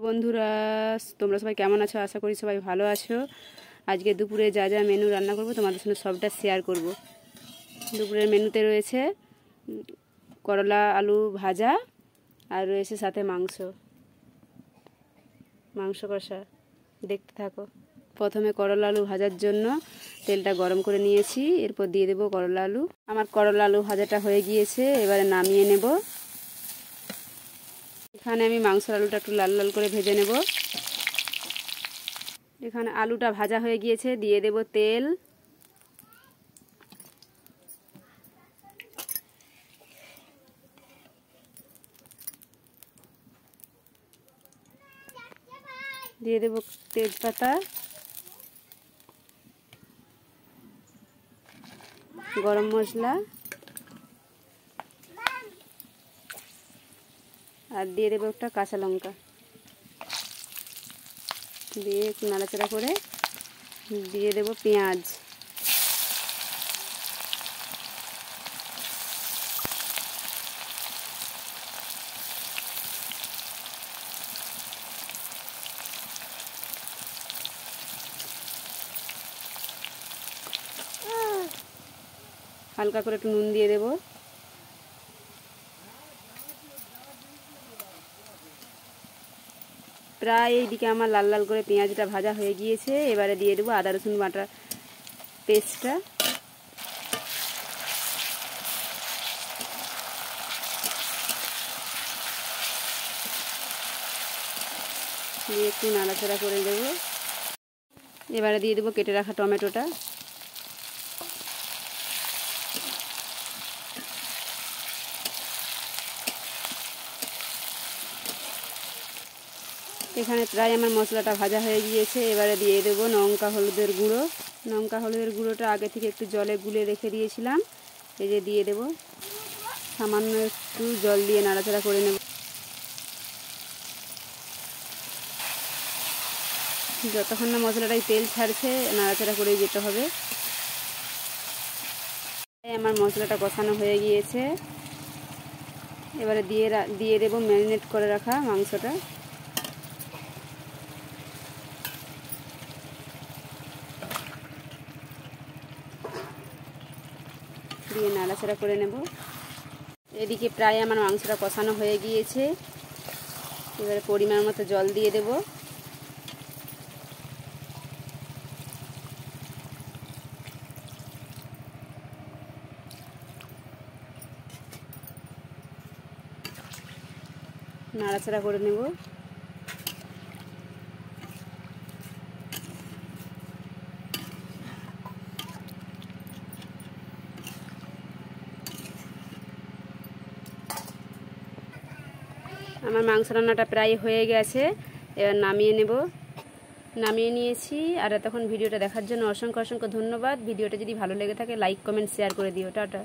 বন্ধুরা, তোমরা সবাই কেমন আছো? আশা করি সবাই ভালো আছো। আজকে দুপুরে যা যা মেনু রান্না করব তোমাদের সঙ্গে সবটা শেয়ার করব। দুপুরের মেনুতে রয়েছে করলা আলু ভাজা আর রয়েছে সাথে মাংস কষা। দেখতে থাকো। প্রথমে করলা আলু ভাজার জন্য তেলটা গরম করে নিয়েছি, এরপর দিয়ে দেবো করলা আলু। আমার করলা আলু ভাজাটা হয়ে গিয়েছে, এবারে নামিয়ে নেব। এখানে আমি মাংসের আলুটা একটু লাল লাল করে ভেজে নেব। এখানে আলুটা ভাজা হয়ে গিয়েছে, দিয়ে দেব তেল। দিয়ে দেব তেজপাতা, গরম মশলা আর দিয়ে দেবো একটা কাঁচা লঙ্কা। দিয়ে একটু নাড়াচাড়া করে দিয়ে দেব পেঁয়াজ। হালকা করে একটু নুন দিয়ে দেব। প্রায় এইদিকে আমার লাল লাল করে পেঁয়াজটা ভাজা হয়ে গিয়েছে। এবারে দিয়ে দেবো আদা রসুন বাটা পেস্টটা। দিয়ে একটু নাড়াচাড়া করে দেব। এবারে দিয়ে দেবো কেটে রাখা টমেটোটা। এখানে প্রায় আমার মশলাটা ভাজা হয়ে গিয়েছে। এবারে দিয়ে দেবো লঙ্কা হলুদের গুঁড়ো। লঙ্কা হলুদের গুঁড়োটা আগে থেকে একটু জলে গুলে রেখে দিয়েছিলাম, এই যে দিয়ে দেবো। সামান্য একটু জল দিয়ে নাড়াচাড়া করে নেব। যতক্ষণ না মশলাটাই তেল ছাড়ছে নাড়াচাড়া করেই যেতে হবে। আমার মশলাটা কষানো হয়ে গিয়েছে। এবারে দিয়ে দেবো ম্যারিনেট করে রাখা মাংসটা। দিয়ে নাড়াচাড়া করে নেব। এদিকে প্রায় আমার মাংসটা কষানো হয়ে গিয়েছে। এবারে পরিমাণ মতো জল দিয়ে দেব। নাড়াচাড়া করে নেব। আমার মাংস রান্নাটা প্রায় হয়ে গেছে, এবার নামিয়ে নেব। নামিয়ে নিয়েছি। আর এতক্ষণ ভিডিওটা দেখার জন্য অসংখ্য ধন্যবাদ। ভিডিওটা যদি ভালো লেগে থাকে লাইক কমেন্ট শেয়ার করে দিও। টাটা।